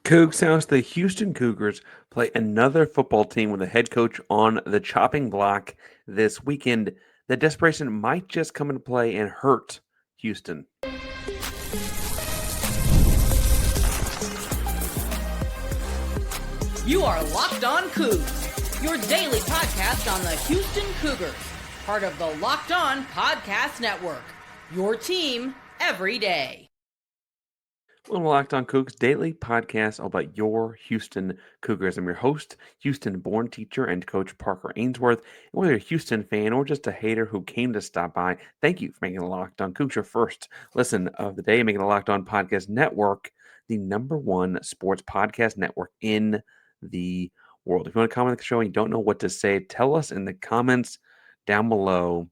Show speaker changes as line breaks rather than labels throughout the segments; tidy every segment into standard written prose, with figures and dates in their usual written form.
Coogs sounds the Houston Cougars play another football team with a head coach on the chopping block this weekend. The desperation might just come into play and hurt Houston.
You are Locked On Cougs, your daily podcast on the Houston Cougars, part of the Locked On Podcast Network, your team every day.
Welcome to Locked On Coogs daily podcast all about your Houston Cougars. I'm your host, Houston-born teacher and coach Parker Ainsworth. And whether you're a Houston fan or just a hater who came to stop by, thank you for making the Locked On Coogs your first listen of the day, making the Locked On Podcast Network the number one sports podcast network in the world. If you want to comment on the show and you don't know what to say, tell us in the comments down below.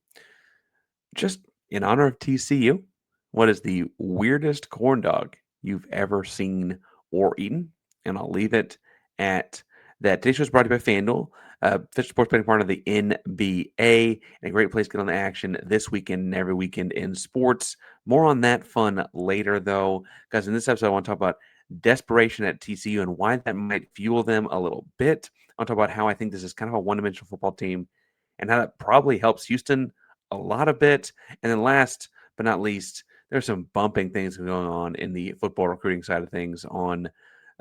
Just in honor of TCU, what is the weirdest corn dog you've ever seen or eaten? And I'll leave it at that. Today's show is brought to you by FanDuel, official sports betting partner of the NBA, and a great place to get on the action this weekend and every weekend in sports. More on that fun later, though, because in this episode, I want to talk about desperation at TCU and why that might fuel them a little bit. I'll talk about how I think this is kind of a one-dimensional football team and how that probably helps Houston a lot of bit. And then last but not least, there's some bumping things going on in the football recruiting side of things on,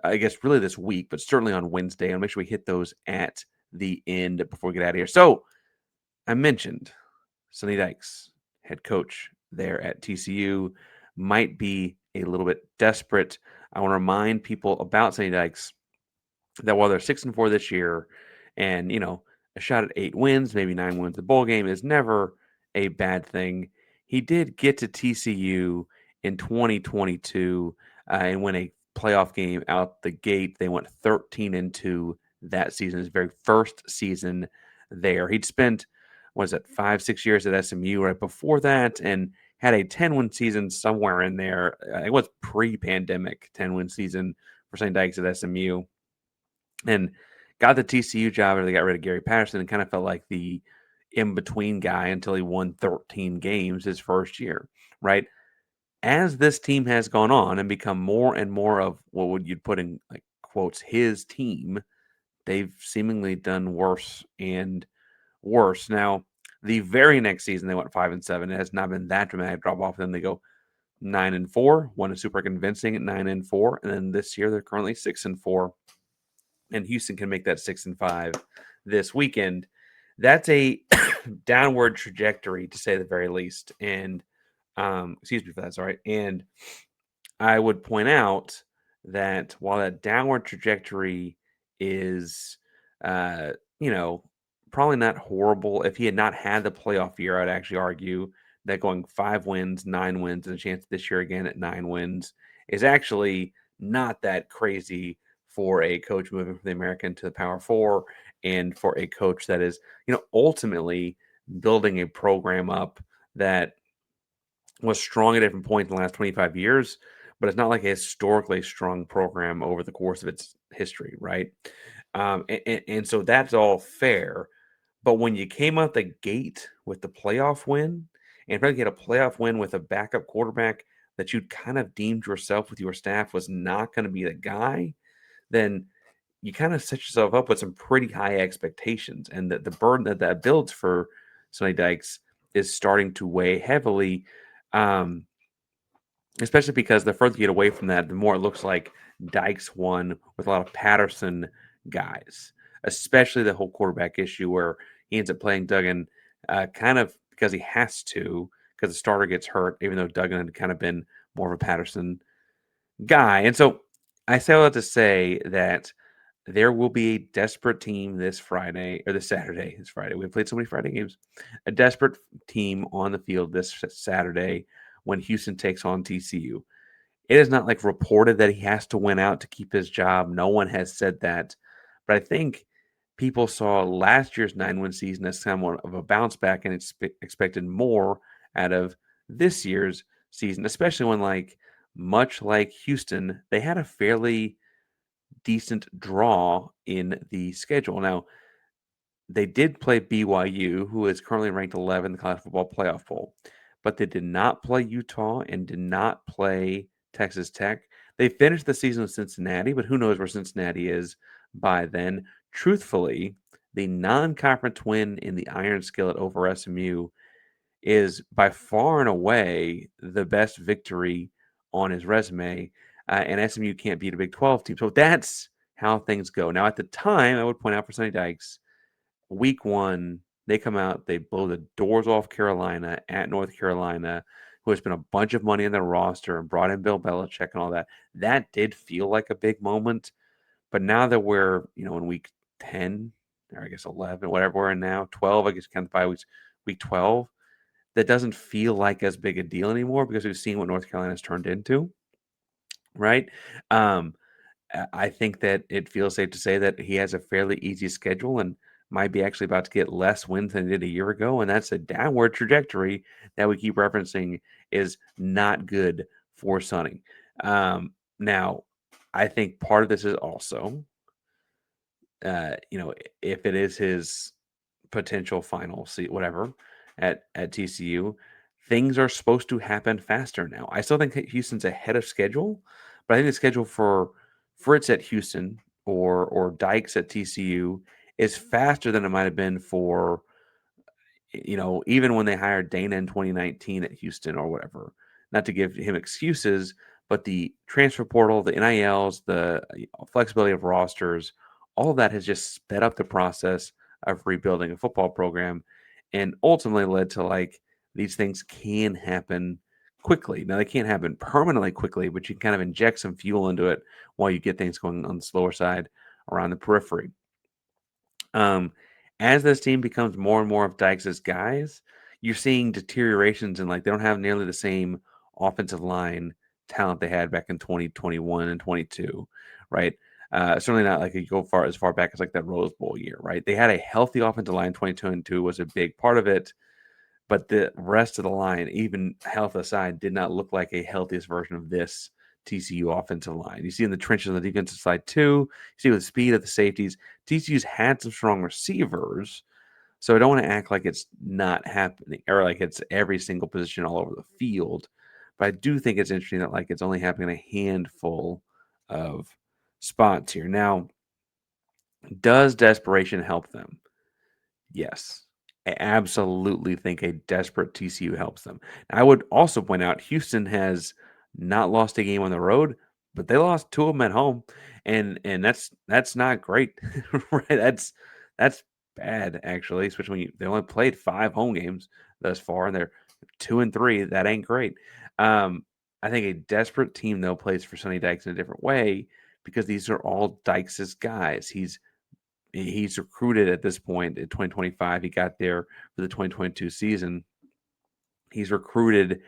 I guess, really this week, but certainly on Wednesday. I'll make sure we hit those at the end before we get out of here. So I mentioned Sonny Dykes, head coach there at TCU, might be a little bit desperate. I want to remind people about Sonny Dykes that while they're 6-4 this year and, a shot at 8 wins, maybe 9 wins, the bowl game is never a bad thing. He did get to TCU in 2022 and win a playoff game out the gate. They went 13-2 that season, his very first season there. He'd spent, 5-6 years at SMU right before that and had a 10-win season somewhere in there. It was pre-pandemic 10-win season for St. Dykes at SMU. And got the TCU job after they got rid of Gary Patterson and kind of felt like the in-between guy until he won 13 games his first year, right? As this team has gone on and become more and more of what would you put in like quotes his team, they've seemingly done worse and worse. Now, the very next season they went 5-7. It has not been that dramatic drop off. Then they go 9-4, one is super convincing at 9-4, and then this year they're currently 6-4. And Houston can make that 6-5 this weekend. That's a downward trajectory, to say the very least. And excuse me for that, sorry. And I would point out that while that downward trajectory is, probably not horrible. If he had not had the playoff year, I'd actually argue that going 5 wins, 9 wins, and a chance this year again at 9 wins is actually not that crazy for a coach moving from the American to the Power Four, and for a coach that is, ultimately building a program up that was strong at different points in the last 25 years, but it's not like a historically strong program over the course of its history, right? And so that's all fair. But when you came out the gate with the playoff win, and probably get a playoff win with a backup quarterback that you'd kind of deemed yourself with your staff was not going to be the guy, then you kind of set yourself up with some pretty high expectations. And the burden that builds for Sonny Dykes is starting to weigh heavily, especially because the further you get away from that, the more it looks like Dykes won with a lot of Patterson guys, especially the whole quarterback issue where he ends up playing Duggan kind of because he has to, because the starter gets hurt, even though Duggan had kind of been more of a Patterson guy. And so I say all that to say that there will be a desperate team this Friday, or this Saturday. It's Friday. We've played so many Friday games. A desperate team on the field this Saturday when Houston takes on TCU. It is not like reported that he has to win out to keep his job. No one has said that. But I think people saw last year's 9-win season as somewhat of a bounce back and expected more out of this year's season, especially when, much like Houston, they had a fairly decent draw in the schedule. Now, they did play BYU, who is currently ranked 11th in the college football playoff poll, but they did not play Utah and did not play Texas Tech. They finished the season with Cincinnati, but who knows where Cincinnati is by then. Truthfully, the non-conference win in the Iron Skillet over SMU is by far and away the best victory on his resume, and SMU can't beat a Big 12 team. So that's how things go. Now, at the time, I would point out for Sonny Dykes, week one, they come out, they blow the doors off Carolina at North Carolina, who has been a bunch of money in their roster and brought in Bill Belichick and all that. That did feel like a big moment. But now that we're, in week 10, or I guess 11, whatever we're in now, 12, I guess kind of by week 12, that doesn't feel like as big a deal anymore because we've seen what North Carolina's turned into, right? Um, I think that it feels safe to say that he has a fairly easy schedule and might be actually about to get less wins than he did a year ago. And that's a downward trajectory that we keep referencing is not good for Sonny. Now, I think part of this is also, if it is his potential final seat, whatever, at TCU, things are supposed to happen faster now. I still think Houston's ahead of schedule, but I think the schedule for Fritz at Houston or Dykes at TCU is faster than it might have been for even when they hired Dana in 2019 at Houston or whatever. Not to give him excuses, but the transfer portal, the NILs, the flexibility of rosters, all of that has just sped up the process of rebuilding a football program and ultimately led to these things can happen quickly. Now they can't happen permanently quickly, but you can kind of inject some fuel into it while you get things going on the slower side around the periphery. As this team becomes more and more of Dykes' guys, you're seeing deteriorations in they don't have nearly the same offensive line talent they had back in 2021 and 22, right? Certainly not you go as far back as that Rose Bowl year, right? They had a healthy offensive line. 2022 was a big part of it, but the rest of the line, even health aside, did not look like a healthiest version of this TCU offensive line. You see in the trenches on the defensive side too. You see with the speed of the safeties. TCU's had some strong receivers, so I don't want to act like it's not happening or like it's every single position all over the field. But I do think it's interesting that it's only happening a handful of spots here. Now, does desperation help them? Yes. I absolutely think a desperate TCU helps them. I would also point out Houston has not lost a game on the road, but they lost two of them at home, and that's not great, right? That's bad actually, especially when they only played 5 home games thus far, and they're 2-3. That ain't great. I think a desperate team though plays for Sonny Dykes in a different way because these are all Dykes' guys. He's recruited at this point in 2025. He got there for the 2022 season. He's recruited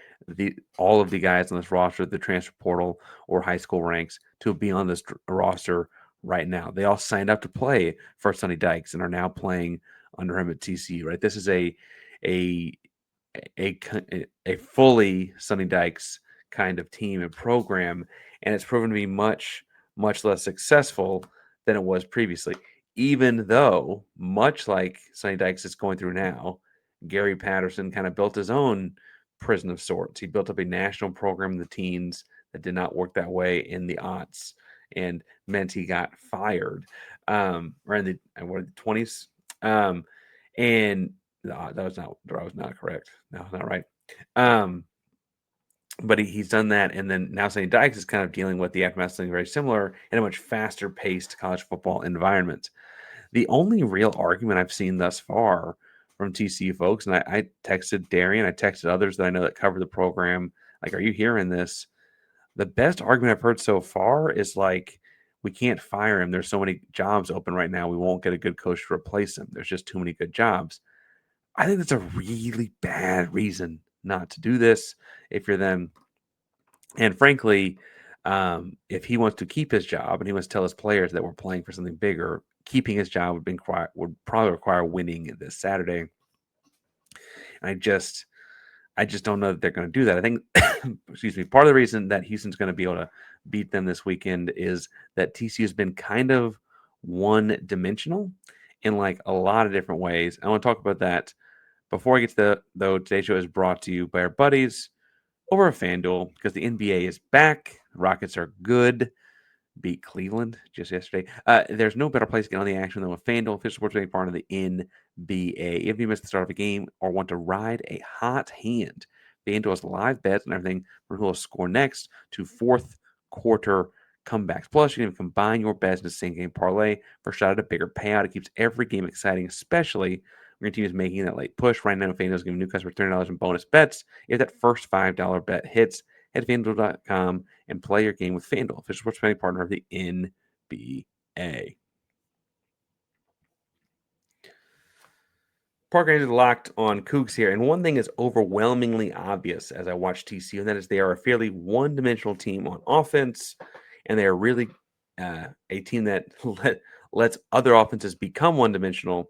all of the guys on this roster, the transfer portal or high school ranks, to be on this roster right now. They all signed up to play for Sonny Dykes and are now playing under him at TCU. Right, this is a fully Sonny Dykes kind of team and program, and it's proven to be much less successful than it was previously. Even though, much like Sonny Dykes is going through now, Gary Patterson kind of built his own prison of sorts. He built up a national program in the teens that did not work that way in the aughts and meant he got fired or in the 20s. And that was not correct. No, not right. But he's done that, and then now Sonny Dykes is kind of dealing with the aftermath, something very similar in a much faster paced college football environment. The only real argument I've seen thus far from TCU folks, and I texted Darian, I texted others that I know that cover the program, are you hearing this? The best argument I've heard so far is we can't fire him. There's so many jobs open right now. We won't get a good coach to replace him. There's just too many good jobs. I think that's a really bad reason not to do this if you're them. And frankly, if he wants to keep his job and he wants to tell his players that we're playing for something bigger, keeping his job would probably require winning this Saturday. I just don't know that they're going to do that. I think, excuse me, part of the reason that Houston's going to be able to beat them this weekend is that TCU has been kind of one-dimensional in a lot of different ways. I want to talk about that. Before I get to today's show is brought to you by our buddies over at FanDuel because the NBA is back. Rockets are good. Beat Cleveland just yesterday. There's no better place to get on the action than with FanDuel, official sports betting partner of the NBA. If you missed the start of a game or want to ride a hot hand, FanDuel has live bets and everything from who will score next to fourth quarter comebacks. Plus, you can combine your bets in a same game parlay for a shot at a bigger payout. It keeps every game exciting, especially when your team is making that late push. Right now, FanDuel is giving new customers $30 in bonus bets if that first $5 bet hits. Head to FanDuel.com and play your game with FanDuel, official sports betting partner of the NBA. Parker is locked on Cougs here, and one thing is overwhelmingly obvious as I watch TCU, and that is they are a fairly one-dimensional team on offense, and they are really a team that lets other offenses become one-dimensional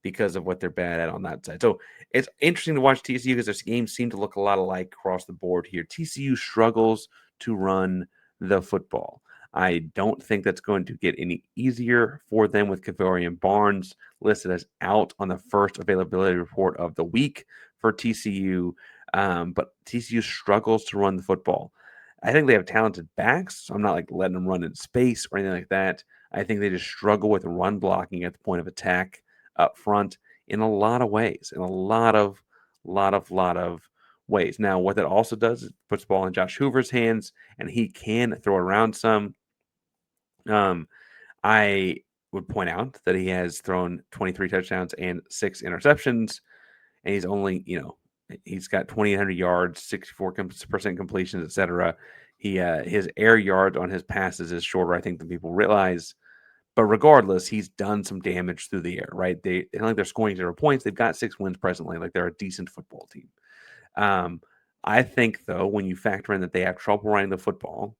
because of what they're bad at on that side. So it's interesting to watch TCU because their games seem to look a lot alike across the board here. TCU struggles to run the football. I don't think that's going to get any easier for them with Kavarian Barnes listed as out on the first availability report of the week for TCU. But TCU struggles to run the football. I think they have talented backs, so I'm not like letting them run in space or anything like that. I think they just struggle with run blocking at the point of attack up front in a lot of ways, in a lot of ways. Now, what that also does is puts the ball in Josh Hoover's hands, and he can throw it around some. I would point out that he has thrown 23 touchdowns and 6 interceptions, and he's only, he's got 2,800 yards, 64% completions, etc. His air yards on his passes is shorter, I think, than people realize. But regardless, he's done some damage through the air, right? It's not like they're scoring 0 points. They've got 6 wins presently. Like they're a decent football team. I think, though, when you factor in that they have trouble running the football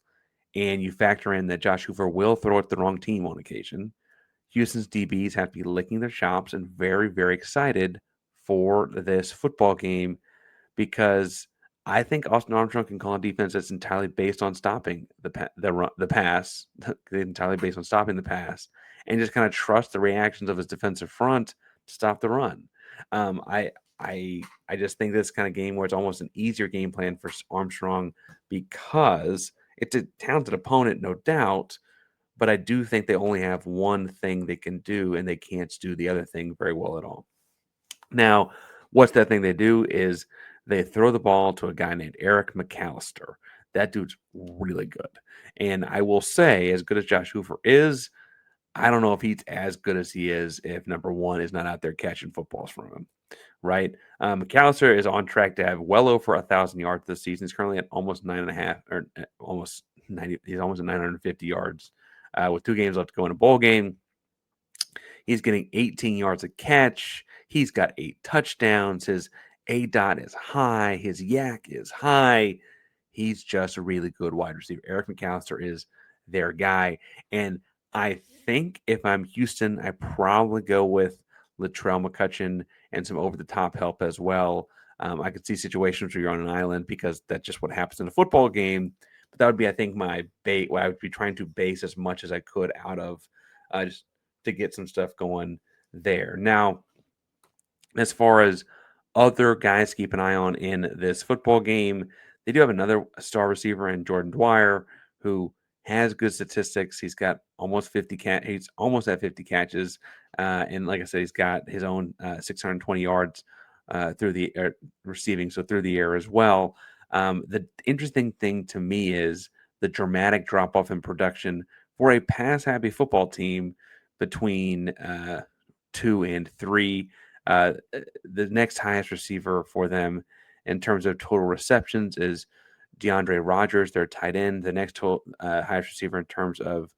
and you factor in that Josh Hoover will throw at the wrong team on occasion, Houston's DBs have to be licking their chops and very, very excited for this football game because I think Austin Armstrong can call a defense that's entirely based on stopping the pass, entirely based on stopping the pass, and just kind of trust the reactions of his defensive front to stop the run. I just think this kind of game where it's almost an easier game plan for Armstrong because it's a talented opponent, no doubt, but I do think they only have one thing they can do, and they can't do the other thing very well at all. Now, what's that thing they do is they throw the ball to a guy named Eric McAllister. That dude's really good. And I will say, as good as Josh Hoover is, I don't know if he's as good as he is if number one is not out there catching footballs from him, right? McAllister is on track to have well over 1,000 yards this season. He's currently at almost 9.5 or almost 90. He's almost at 950 yards with 2 games left to go in a bowl game. He's getting 18 yards a catch. He's got 8 touchdowns. His ADOT is high. His YAC is high. He's just a really good wide receiver. Eric McAllister is their guy. And I think if I'm Houston, I probably go with Latrell McCutcheon and some over-the-top help as well. I could see situations where you're on an island because that's just what happens in a football game. But that would be, I think, my bait. What I would be trying to base as much as I could out of just to get some stuff going there. Now, as far as other guys to keep an eye on in this football game, they do have another star receiver in Jordan Dwyer who has good statistics. He's got almost 50 he's almost at 50 catches. And like I said, he's got his own 620 yards through the receiving, so through the air as well. The interesting thing to me is the dramatic drop off in production for a pass happy football team between 2 and 3. The next highest receiver for them in terms of total receptions is DeAndre Rogers, their tight end. The next highest receiver in terms of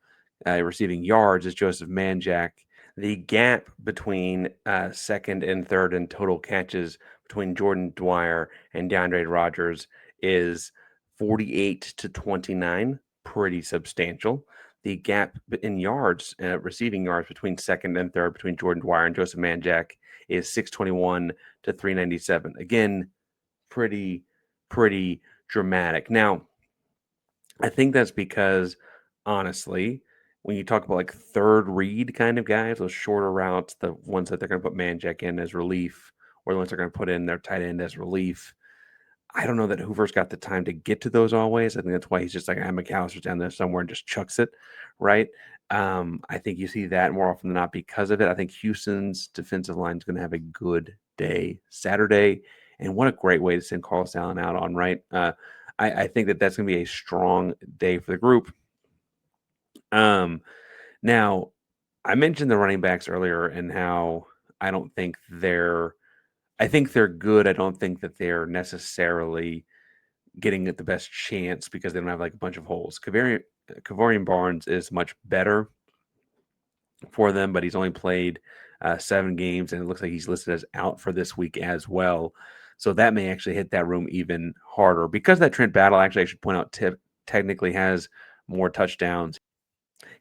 receiving yards is Joseph Manjack. The gap between second and third in total catches between Jordan Dwyer and DeAndre Rogers is 48 to 29, pretty substantial. The gap in yards, receiving yards between second and third between Jordan Dwyer and Joseph Manjack is 621 to 397. Again, pretty dramatic. Now, I think that's because, honestly, when you talk about like third read kind of guys, those shorter routes, the ones that they're going to put Manjack in as relief, or the ones they're going to put in their tight end as relief, I don't know that Hoover's got the time to get to those always. I think that's why he's just like, McAllister's down there somewhere and just chucks it, right? I think you see that more often than not because of it. I think Houston's defensive line is going to have a good day Saturday. And what a great way to send Carlos Allen out on, right? I think that that's going to be a strong day for the group. Now, I mentioned the running backs earlier and how I don't think I think they're good. I don't think that they're necessarily getting it the best chance because they don't have like a bunch of holes. Kavarian Barnes is much better for them, but he's only played 7 games, and it looks like he's listed as out for this week as well. So that may actually hit that room even harder because that Trent Battle actually, I should point out, technically has more touchdowns.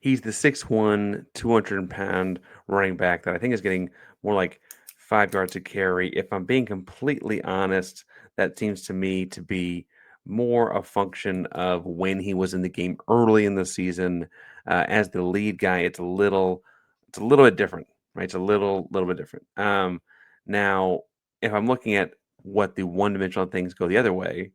He's the 6'1", 200-pound running back that I think is getting more like 5 yards a carry. If I'm being completely honest, that seems to me to be more a function of when he was in the game early in the season. As the lead guy, it's a little bit different, right? It's a little bit different. Now, if I'm looking at what the one-dimensional things go the other way,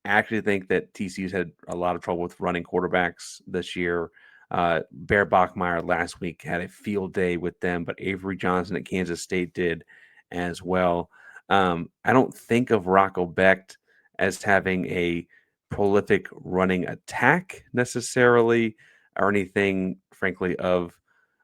I actually think that TCU's had a lot of trouble with running quarterbacks this year. Bear Bachmeyer last week had a field day with them, but Avery Johnson at Kansas State did as well. I don't think of Rocco Becht as having a prolific running attack necessarily, or anything, frankly, of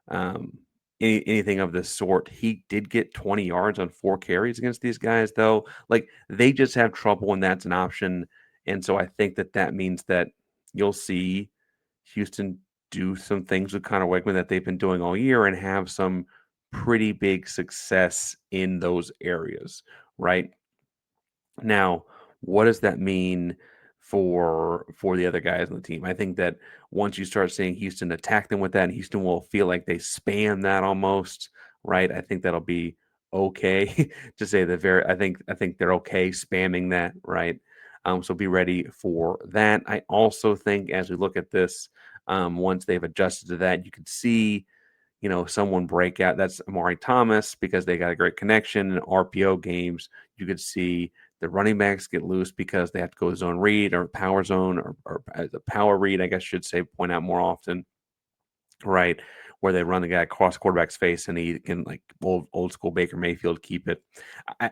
um, anything of the sort. He did get 20 yards on 4 carries against these guys, though. Like, they just have trouble when that's an option. And so I think that that means that you'll see Houston do some things with Connor Wegman that they've been doing all year and have some pretty big success in those areas, right? Now, what does that mean for the other guys on the team? I think that once you start seeing Houston attack them with that, and Houston will feel like they spam that almost, right? I think that'll be okay to say the very. I think they're okay spamming that, right? So be ready for that. I also think as we look at this, once they've adjusted to that, you could see someone break out. That's Amari Thomas because they got a great connection in RPO games. You could see the running backs get loose because they have to go zone read or power zone or the power read, I guess I should say, point out more often, right? Where they run the guy across quarterback's face and he can, like old school Baker Mayfield, keep it.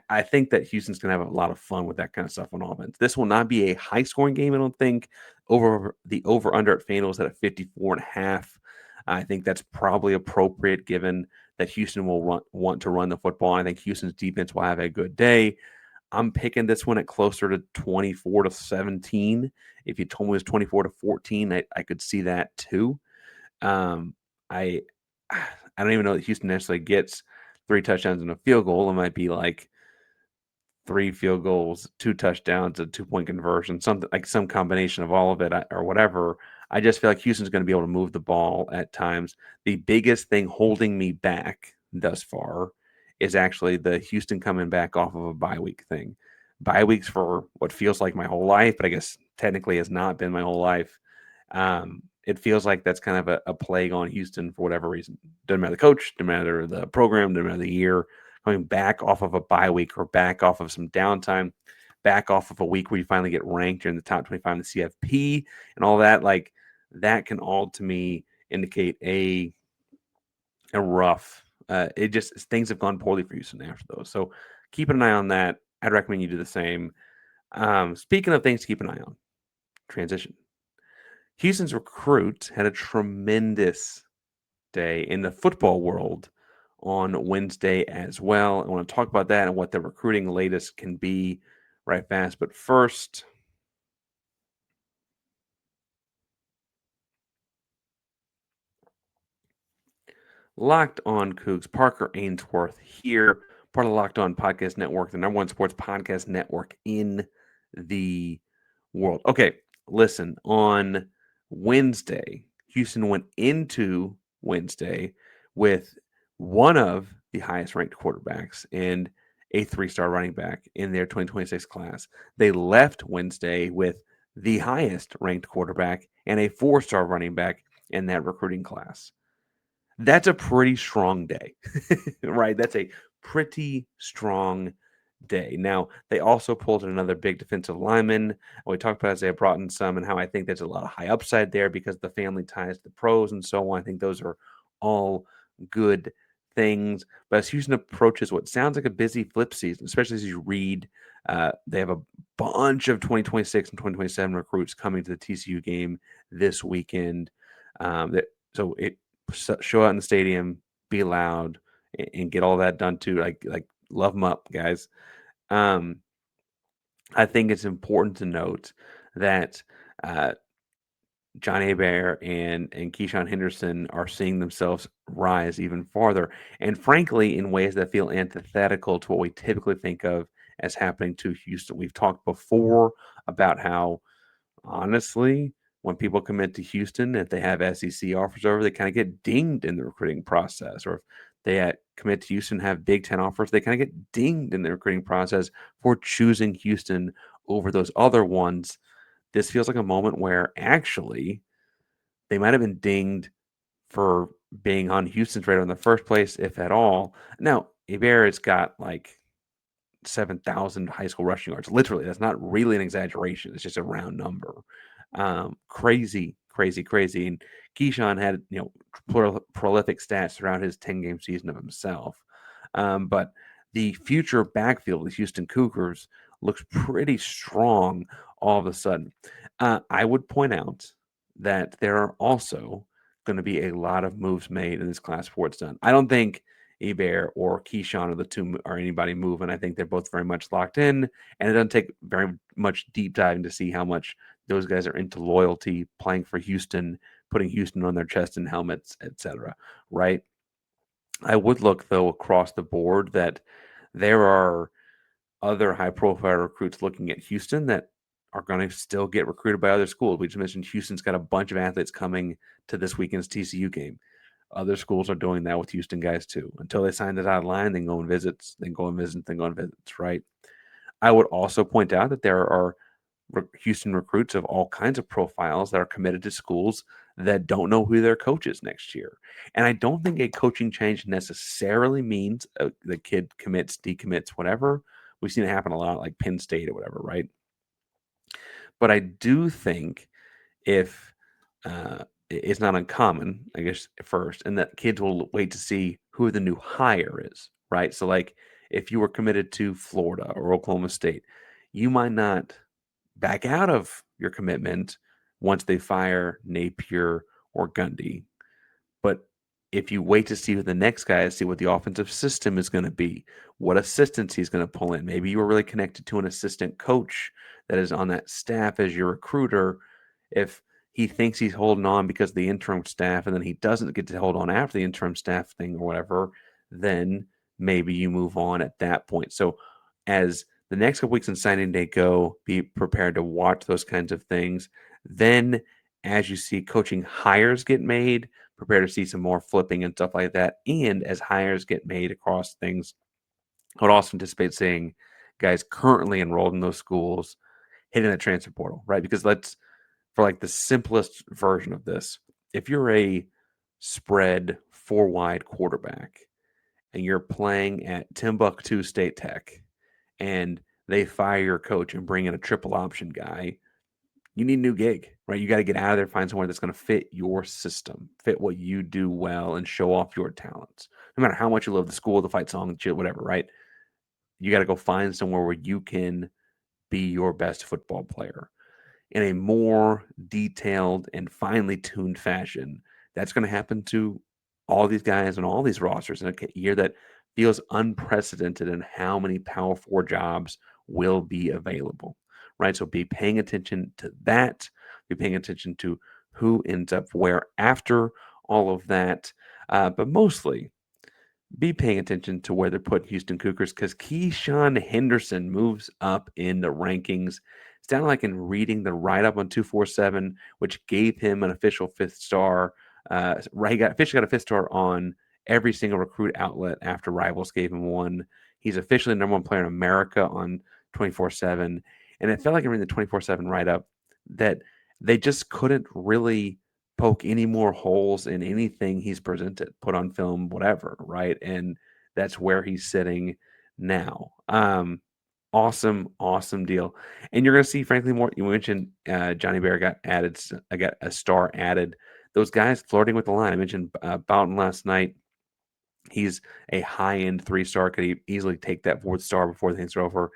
I think that Houston's going to have a lot of fun with that kind of stuff on offense. This will not be a high scoring game, I don't think. Over under at FanDuel's at 54.5. I think that's probably appropriate given that Houston will want to run the football. I think Houston's defense will have a good day. I'm picking this one at closer to 24-17. If you told me it was 24-14, I could see that too. Um, I I don't even know that Houston necessarily gets 3 touchdowns and a field goal. It might be like 3 field goals, 2 touchdowns, a 2-point conversion, something like some combination of all of it or whatever. I just feel like Houston's going to be able to move the ball at times. The biggest thing holding me back thus far is actually the Houston coming back off of a bye week thing. Bye weeks for what feels like my whole life, but I guess technically has not been my whole life. It feels like that's kind of a plague on Houston for whatever reason. Doesn't matter the coach, doesn't matter the program, doesn't matter the year. Coming back off of a bye week or back off of some downtime, back off of a week where you finally get ranked in the top 25 in the CFP and all that, like that can all to me indicate a rough. It just things have gone poorly for Houston after those. So keep an eye on that. I'd recommend you do the same. Speaking of things to keep an eye on, transition. Houston's recruit had a tremendous day in the football world on Wednesday as well. I want to talk about that and what the recruiting latest can be right fast. But first, Locked On Coogs, Parker Ainsworth here, part of the Locked On Podcast Network, the #1 sports podcast network in the world. Okay, listen, on Wednesday, Houston went into Wednesday with one of the highest ranked quarterbacks and a 3-star running back in their 2026 class. They left Wednesday with the highest ranked quarterback and a 4-star running back in that recruiting class. That's a pretty strong day, right? That's a pretty strong day. Now, they also pulled in another big defensive lineman. We talked about Isaiah Broughton some and how I think there's a lot of high upside there because the family ties to pros and so on. I think those are all good things. But as Houston approaches what sounds like a busy flip season, especially as you read, they have a bunch of 2026 and 2027 recruits coming to the TCU game this weekend. So it show out in the stadium, be loud, and get all that done too. Like love them up, guys. Um, I think it's important to note that uh, John Hebert and Keisean Henderson are seeing themselves rise even farther, and frankly, in ways that feel antithetical to what we typically think of as happening to Houston. We've talked before about how, honestly, when people commit to Houston, if they have SEC offers over, they kind of get dinged in the recruiting process. Or if they commit to Houston, have Big Ten offers, they kind of get dinged in the recruiting process for choosing Houston over those other ones. This feels like a moment where actually they might have been dinged for being on Houston's radar in the first place, if at all. Now, Iber's got like 7,000 high school rushing yards. Literally, that's not really an exaggeration. It's just a round number. Crazy, crazy, crazy. And Keisean had prolific stats throughout his 10-game season of himself. But the future backfield of the Houston Cougars looks pretty strong all of a sudden. I would point out that there are also going to be a lot of moves made in this class before it's done. I don't think Hebert or Keisean are the two or anybody moving. I think they're both very much locked in, and it doesn't take very much deep diving to see how much those guys are into loyalty, playing for Houston, putting Houston on their chest and helmets, etc. Right? I would look though across the board that there are other high-profile recruits looking at Houston that are going to still get recruited by other schools. We just mentioned Houston's got a bunch of athletes coming to this weekend's TCU game. Other schools are doing that with Houston guys too. Until they sign the dotted line, they go on visits, then go on visits, then go on visits, right? I would also point out that there are Houston recruits of all kinds of profiles that are committed to schools that don't know who their coach is next year. And I don't think a coaching change necessarily means the kid commits, decommits, whatever. We've seen it happen a lot, like Penn State or whatever, right? But I do think if it's not uncommon, I guess, at first, and that kids will wait to see who the new hire is, right? So, like, if you were committed to Florida or Oklahoma State, you might not back out of your commitment once they fire Napier or Gundy. But if you wait to see who the next guy is, see what the offensive system is going to be, what assistants he's going to pull in. Maybe you were really connected to an assistant coach that is on that staff as your recruiter. If he thinks he's holding on because of the interim staff and then he doesn't get to hold on after the interim staff thing or whatever, then maybe you move on at that point. So as the next couple weeks in signing day go, be prepared to watch those kinds of things. Then as you see coaching hires get made, prepare to see some more flipping and stuff like that. And as hires get made across things, I would also anticipate seeing guys currently enrolled in those schools hitting the transfer portal, right? Because for like the simplest version of this, if you're a spread four wide quarterback and you're playing at Timbuktu State Tech and they fire your coach and bring in a triple option guy, you need a new gig, right? You got to get out of there, find somewhere that's going to fit your system, fit what you do well, and show off your talents. No matter how much you love the school, the fight song, whatever, right? You got to go find somewhere where you can be your best football player in a more detailed and finely tuned fashion. That's going to happen to all these guys and all these rosters in a year that feels unprecedented in how many Power Four jobs will be available, right? So be paying attention to that. Be paying attention to who ends up where after all of that. But mostly, be paying attention to where they're putting Houston Cougars because Keisean Henderson moves up in the rankings. It's down like in reading the write up on 247, which gave him an official fifth star. He officially got a fifth star on every single recruit outlet after Rivals gave him one. He's officially the number one player in America on 24/7. And it felt like in reading the 24/7 write up that they just couldn't really poke any more holes in anything he's presented, put on film, whatever, right? And that's where he's sitting now. Awesome, awesome deal. And you're going to see, frankly, more. You mentioned Johnny Bear got added. I got a star added. Those guys flirting with the line. I mentioned Boughton last night. He's a high-end 3-star. Could easily take that 4th star before things are over.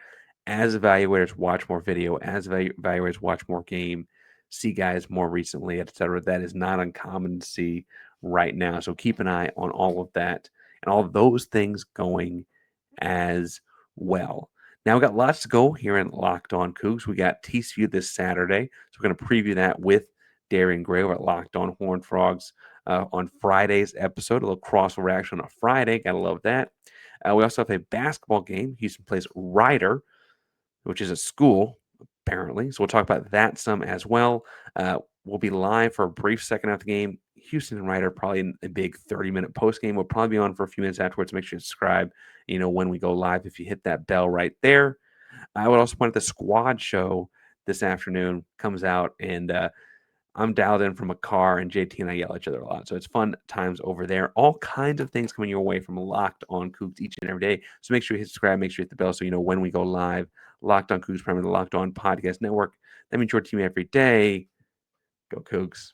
As evaluators watch more video, as evaluators watch more game, see guys more recently, etc. That is not uncommon to see right now. So keep an eye on all of that and all of those things going as well. Now we got lots to go here in Locked On Cougs. We got TCU this Saturday, so we're going to preview that with Darian Gray over at Locked On Horned Frogs on Friday's episode. A little crossover action on a Friday, gotta love that. We also have a basketball game. Houston plays Ryder, which is a school apparently. So we'll talk about that some as well. We'll be live for a brief second after the game. Houston and Ryder probably a big 30-minute post game. We'll probably be on for a few minutes afterwards. Make sure you subscribe. You know when we go live if you hit that bell right there. I would also point out the squad show this afternoon comes out, and I'm dialed in from a car, and JT and I yell at each other a lot. So it's fun times over there. All kinds of things coming your way from Locked On Cougs each and every day. So make sure you hit subscribe, make sure you hit the bell so you know when we go live. Locked On Cougs, primarily the Locked On Podcast Network. That means your team every day. Go Cougs.